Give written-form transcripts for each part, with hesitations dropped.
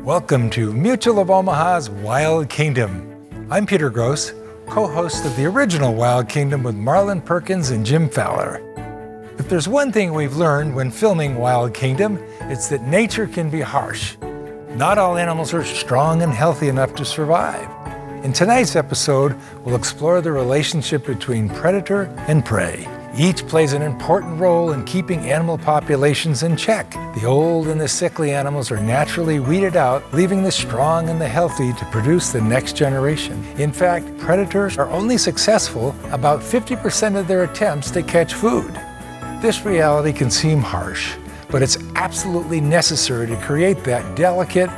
Welcome to Mutual of Omaha's Wild Kingdom. I'm Peter Gross, co-host of the original Wild Kingdom with Marlin Perkins and Jim Fowler. If there's one thing we've learned when filming Wild Kingdom, it's that nature can be harsh. Not all animals are strong and healthy enough to survive. In tonight's episode, we'll explore the relationship between predator and prey. Each plays an important role in keeping animal populations in check. The old and the sickly animals are naturally weeded out, leaving the strong and the healthy to produce the next generation. In fact, predators are only successful about 50% of their attempts to catch food. This reality can seem harsh, but it's absolutely necessary to create that delicate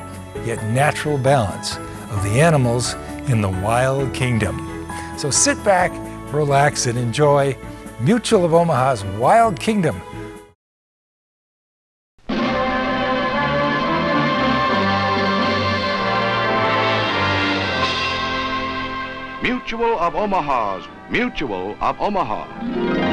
yet natural balance of the animals in the Wild Kingdom. So sit back, relax, and enjoy Mutual of Omaha's Wild Kingdom. Mutual of Omaha's Mutual of Omaha.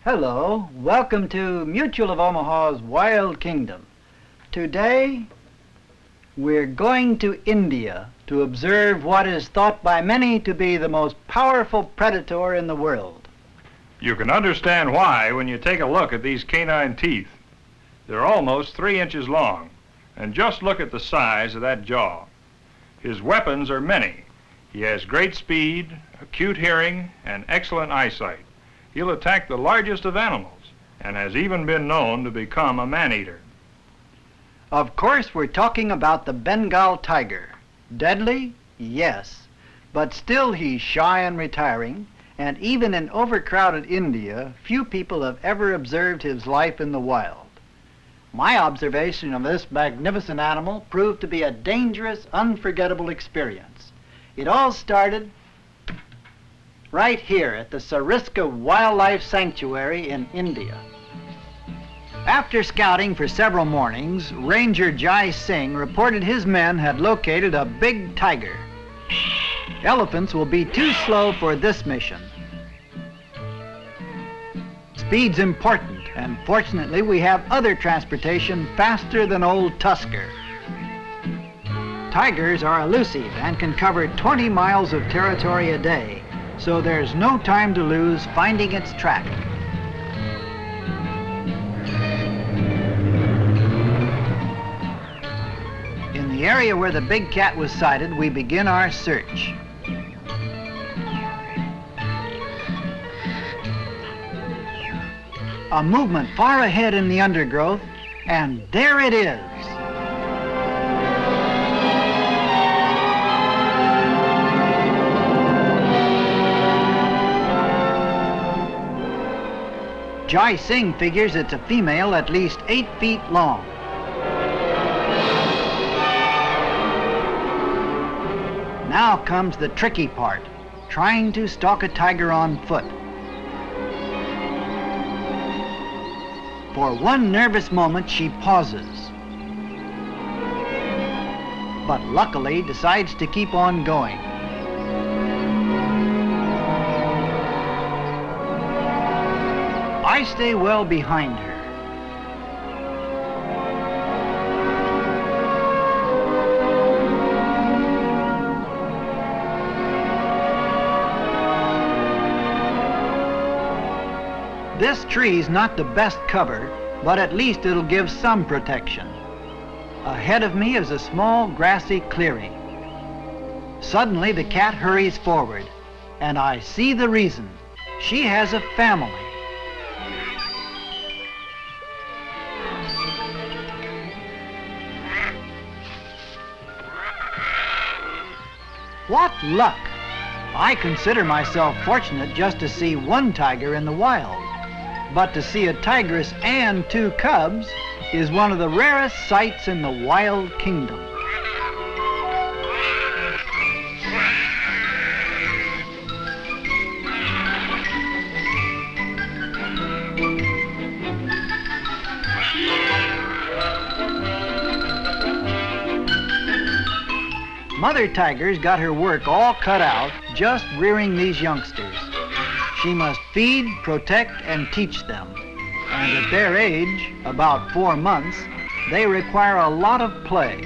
Hello, welcome to Mutual of Omaha's Wild Kingdom. Today, we're going to India to observe what is thought by many to be the most powerful predator in the world. You can understand why when you take a look at these canine teeth. They're almost 3 inches long, and just look at the size of that jaw. His weapons are many. He has great speed, acute hearing, and excellent eyesight. He'll attack the largest of animals and has even been known to become a man-eater. Of course, we're talking about the Bengal tiger. Deadly? Yes. But still he's shy and retiring, and even in overcrowded India, few people have ever observed his life in the wild. My observation of this magnificent animal proved to be a dangerous, unforgettable experience. It all started right here at the Sariska Wildlife Sanctuary in India. After scouting for several mornings, Ranger Jai Singh reported his men had located a big tiger. Elephants will be too slow for this mission. Speed's important, and fortunately we have other transportation faster than old Tusker. Tigers are elusive and can cover 20 miles of territory a day, so there's no time to lose finding its track. In the area where the big cat was sighted, we begin our search. A movement far ahead in the undergrowth, and there it is. Jai Singh figures it's a female at least 8 feet long. Now comes the tricky part, trying to stalk a tiger on foot. For one nervous moment, she pauses, but luckily decides to keep on going. I stay well behind her. This tree's not the best cover, but at least it'll give some protection. Ahead of me is a small grassy clearing. Suddenly the cat hurries forward, and I see the reason. She has a family. What luck! I consider myself fortunate just to see one tiger in the wild. But to see a tigress and 2 cubs is one of the rarest sights in the Wild Kingdom. Mother Tiger's got her work all cut out just rearing these youngsters. She must feed, protect, and teach them. And at their age, about 4 months, they require a lot of play.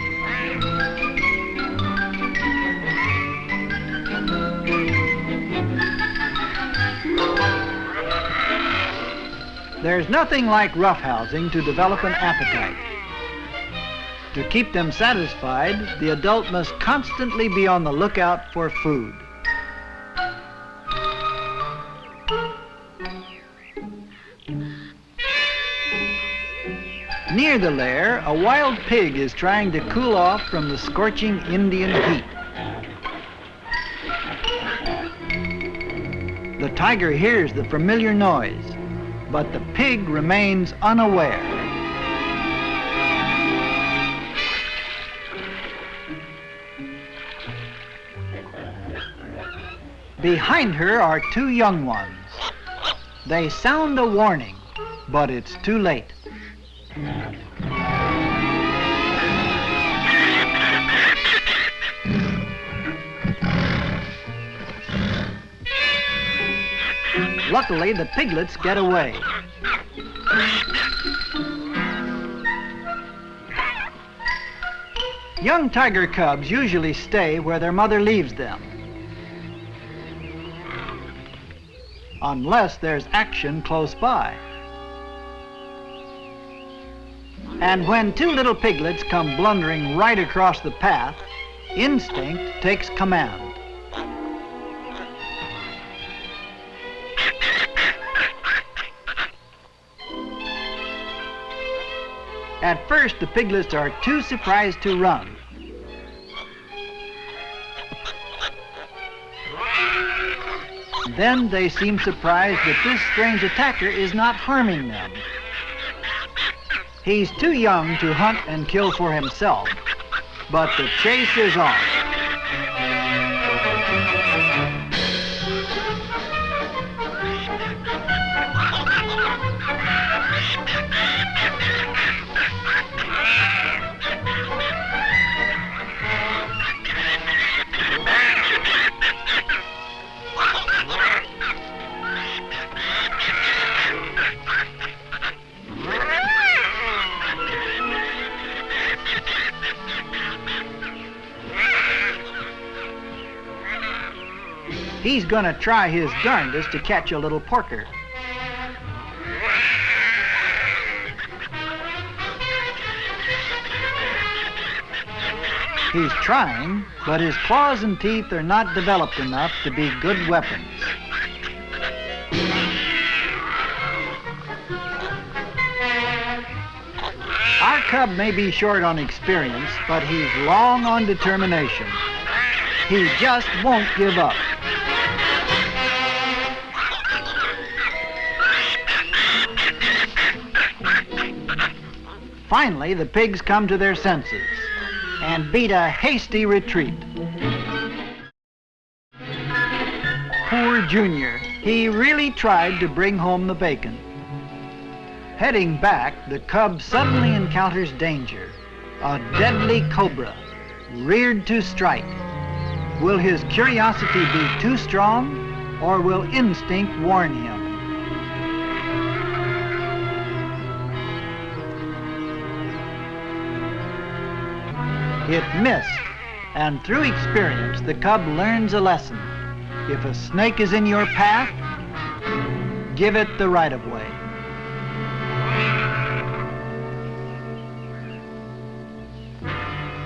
There's nothing like roughhousing to develop an appetite. To keep them satisfied, the adult must constantly be on the lookout for food. Near the lair, a wild pig is trying to cool off from the scorching Indian heat. The tiger hears the familiar noise, but the pig remains unaware. Behind her are 2 young ones. They sound a warning, but it's too late. Luckily, the piglets get away. Young tiger cubs usually stay where their mother leaves them, unless there's action close by. And when 2 little piglets come blundering right across the path, instinct takes command. At first, the piglets are too surprised to run. Then they seem surprised that this strange attacker is not harming them. He's too young to hunt and kill for himself, but the chase is on. He's gonna try his darndest to catch a little porker. He's trying, but his claws and teeth are not developed enough to be good weapons. Our cub may be short on experience, but he's long on determination. He just won't give up. Finally, the pigs come to their senses and beat a hasty retreat. Poor Junior, he really tried to bring home the bacon. Heading back, the cub suddenly encounters danger, a deadly cobra, reared to strike. Will his curiosity be too strong, or will instinct warn him? It missed, and through experience, the cub learns a lesson. If a snake is in your path, give it the right of way.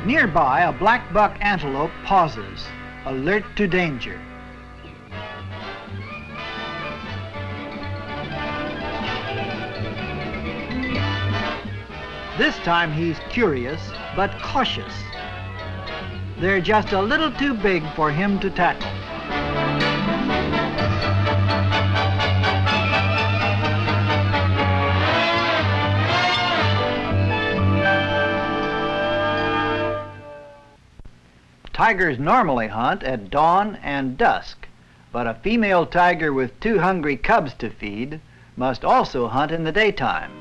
Nearby, a black buck antelope pauses, alert to danger. This time he's curious, but cautious. They're just a little too big for him to tackle. Tigers normally hunt at dawn and dusk, but a female tiger with 2 hungry cubs to feed must also hunt in the daytime.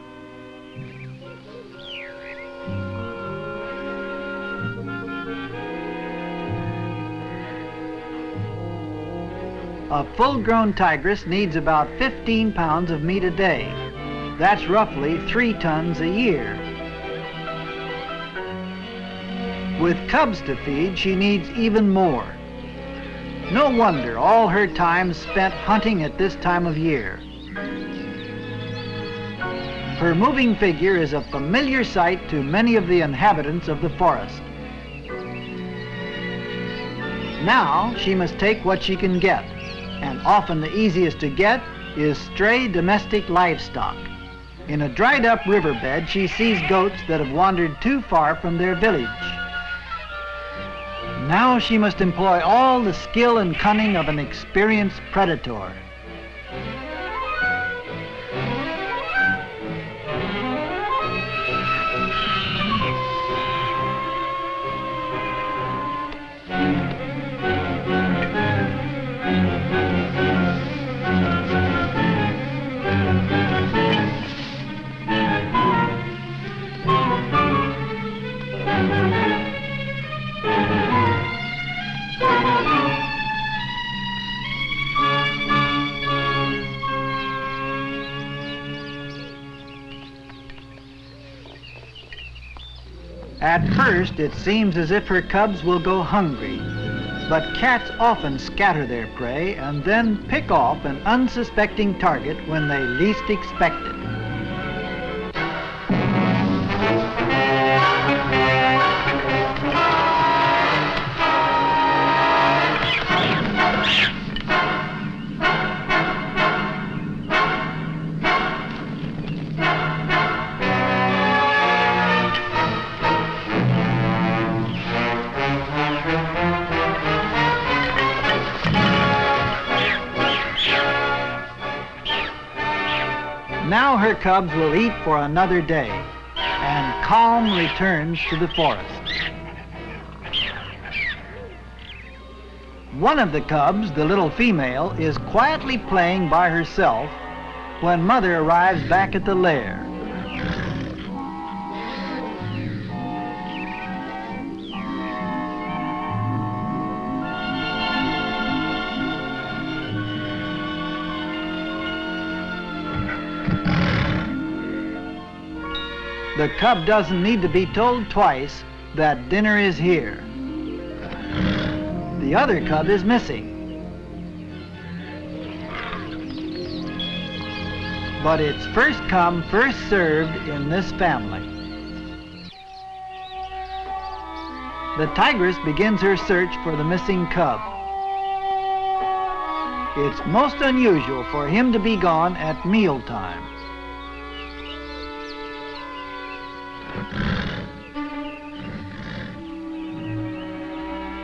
A full-grown tigress needs about 15 pounds of meat a day. That's roughly 3 tons a year. With cubs to feed, she needs even more. No wonder all her time spent hunting at this time of year. Her moving figure is a familiar sight to many of the inhabitants of the forest. Now she must take what she can get, and often the easiest to get is stray domestic livestock. In a dried-up riverbed, she sees goats that have wandered too far from their village. Now she must employ all the skill and cunning of an experienced predator. At first, it seems as if her cubs will go hungry, but cats often scatter their prey and then pick off an unsuspecting target when they least expect it. Now her cubs will eat for another day, and calm returns to the forest. One of the cubs, the little female, is quietly playing by herself when Mother arrives back at the lair. The cub doesn't need to be told twice that dinner is here. The other cub is missing. But it's first come, first served in this family. The tigress begins her search for the missing cub. It's most unusual for him to be gone at mealtime.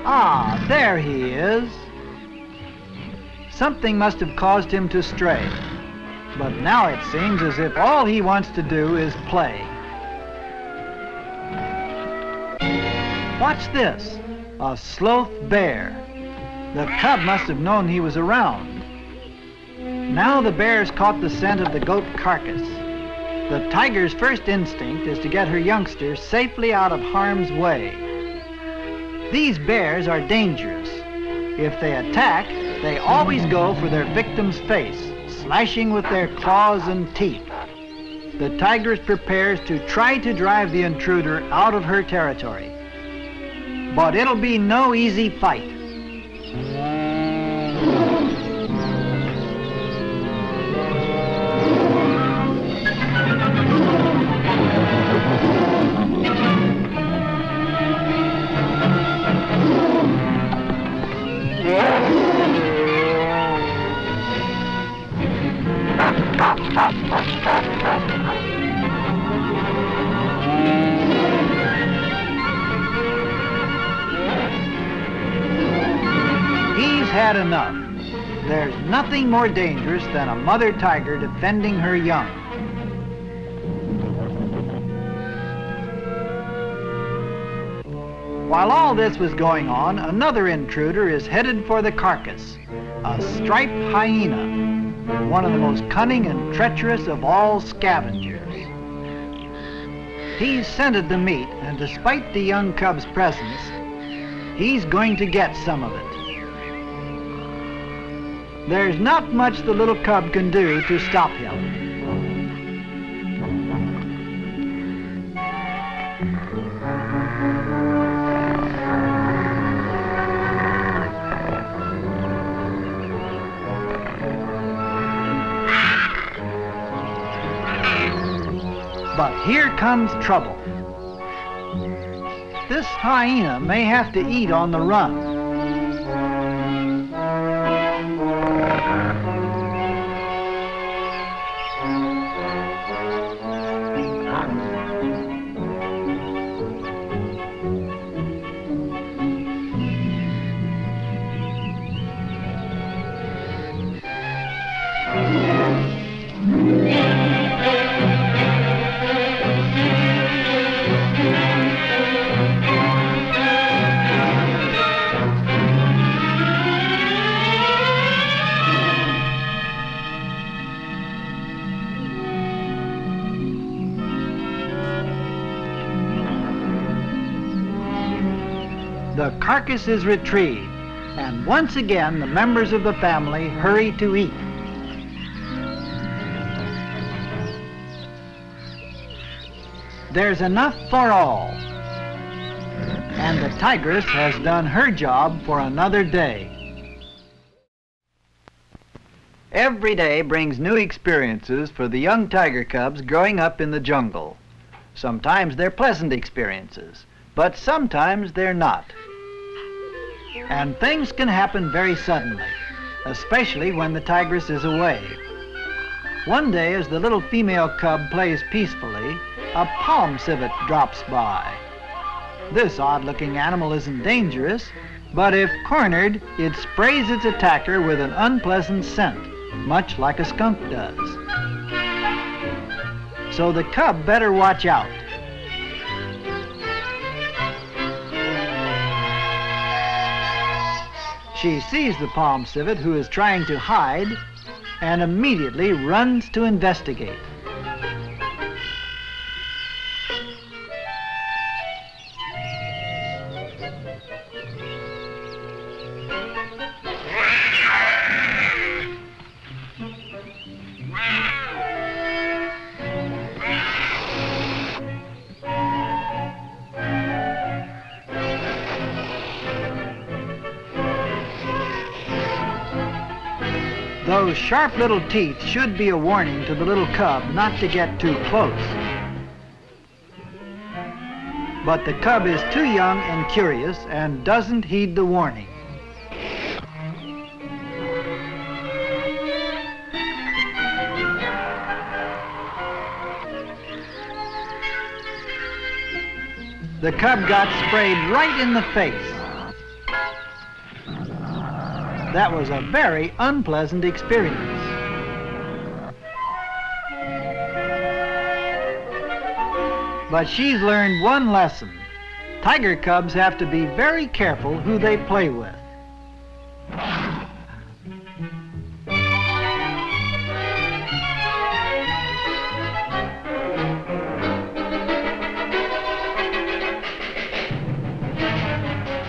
Ah, there he is. Something must have caused him to stray, but now it seems as if all he wants to do is play. Watch this, a sloth bear. The cub must have known he was around. Now the bear's caught the scent of the goat carcass. The tiger's first instinct is to get her youngsters safely out of harm's way. These bears are dangerous. If they attack, they always go for their victim's face, slashing with their claws and teeth. The tigress prepares to try to drive the intruder out of her territory. But it'll be no easy fight. He's had enough. There's nothing more dangerous than a mother tiger defending her young. While all this was going on, another intruder is headed for the carcass, a striped hyena, one of the most cunning and treacherous of all scavengers. He's scented the meat, and despite the young cub's presence, he's going to get some of it. There's not much the little cub can do to stop him. But here comes trouble. This hyena may have to eat on the run. The carcass is retrieved, and once again the members of the family hurry to eat. There's enough for all, and the tigress has done her job for another day. Every day brings new experiences for the young tiger cubs growing up in the jungle. Sometimes they're pleasant experiences, but sometimes they're not. And things can happen very suddenly, especially when the tigress is away. One day, as the little female cub plays peacefully, a palm civet drops by. This odd-looking animal isn't dangerous, but if cornered, it sprays its attacker with an unpleasant scent, much like a skunk does. So the cub better watch out. She sees the palm civet, who is trying to hide, and immediately runs to investigate. Those sharp little teeth should be a warning to the little cub not to get too close. But the cub is too young and curious and doesn't heed the warning. The cub got sprayed right in the face. That was a very unpleasant experience. But she's learned one lesson. Tiger cubs have to be very careful who they play with.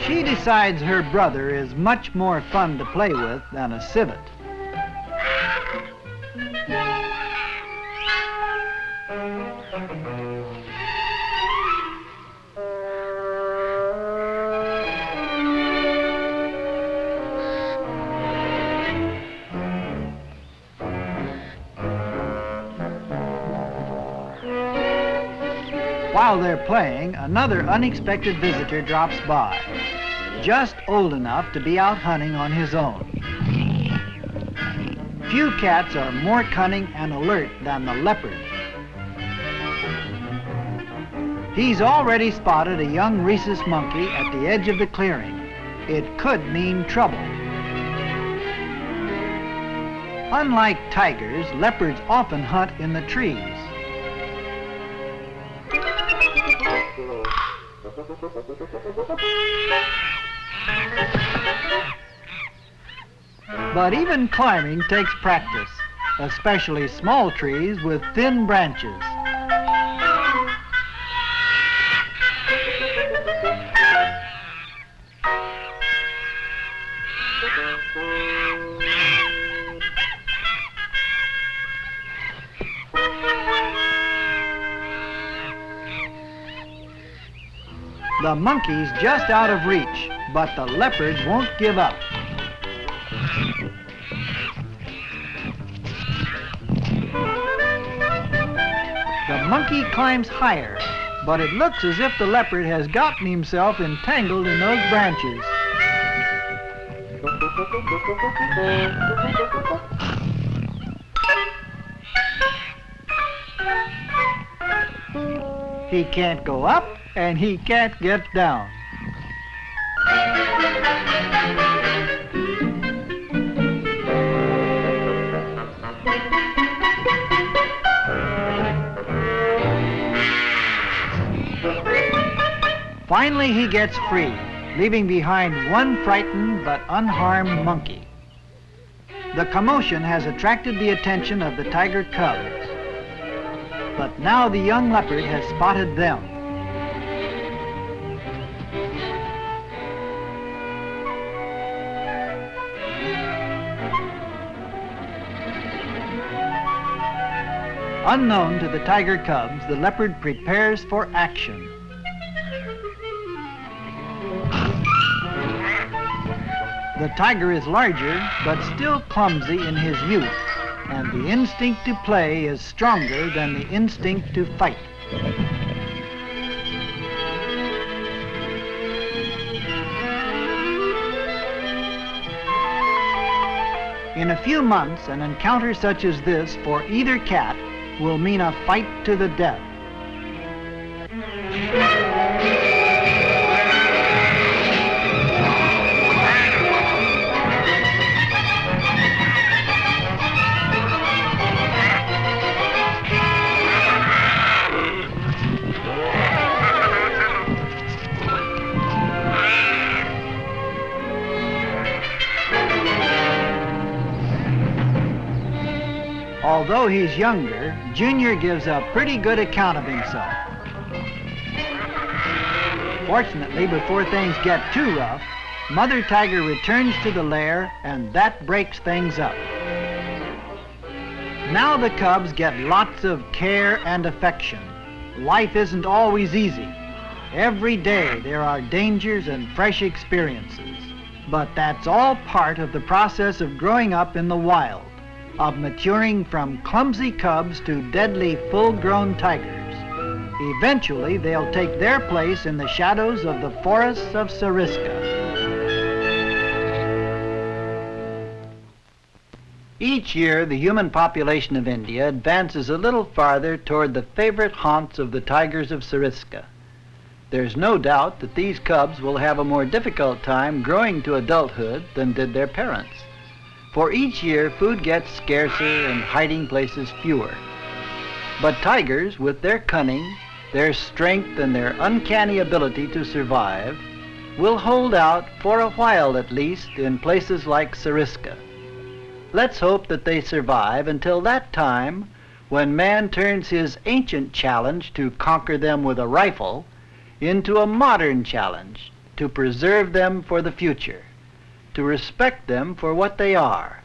She decides her brother is much more fun to play with than a civet. While they're playing, another unexpected visitor drops by, just old enough to be out hunting on his own. Few cats are more cunning and alert than the leopard. He's already spotted a young rhesus monkey at the edge of the clearing. It could mean trouble. Unlike tigers, leopards often hunt in the trees. But even climbing takes practice, especially small trees with thin branches. The monkey's just out of reach, but the leopard won't give up. The monkey climbs higher, but it looks as if the leopard has gotten himself entangled in those branches. He can't go up and he can't get down. Finally he gets free, leaving behind one frightened but unharmed monkey. The commotion has attracted the attention of the tiger cubs, but now the young leopard has spotted them. Unknown to the tiger cubs, the leopard prepares for action. The tiger is larger, but still clumsy in his youth, and the instinct to play is stronger than the instinct to fight. In a few months, an encounter such as this for either cat will mean a fight to the death. Although he's younger, Junior gives a pretty good account of himself. Fortunately, before things get too rough, Mother Tiger returns to the lair, and that breaks things up. Now the cubs get lots of care and affection. Life isn't always easy. Every day there are dangers and fresh experiences. But that's all part of the process of growing up in the wild, of maturing from clumsy cubs to deadly full-grown tigers. Eventually, they'll take their place in the shadows of the forests of Sariska. Each year, the human population of India advances a little farther toward the favorite haunts of the tigers of Sariska. There's no doubt that these cubs will have a more difficult time growing to adulthood than did their parents. For each year, food gets scarcer and hiding places fewer. But tigers, with their cunning, their strength, and their uncanny ability to survive, will hold out for a while at least in places like Sariska. Let's hope that they survive until that time when man turns his ancient challenge to conquer them with a rifle into a modern challenge to preserve them for the future, to respect them for what they are,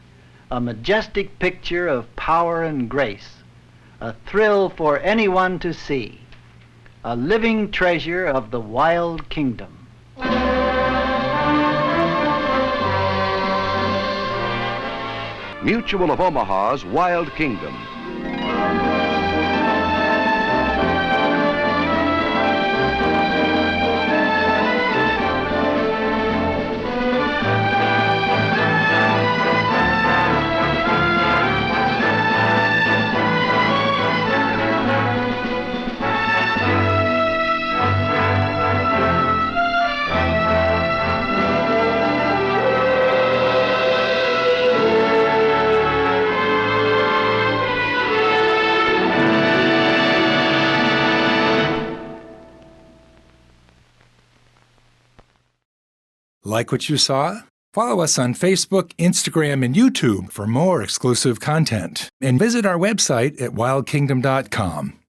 a majestic picture of power and grace, a thrill for anyone to see, a living treasure of the wild kingdom. Mutual of Omaha's Wild Kingdom. Like what you saw? Follow us on Facebook, Instagram, and YouTube for more exclusive content. And visit our website at wildkingdom.com.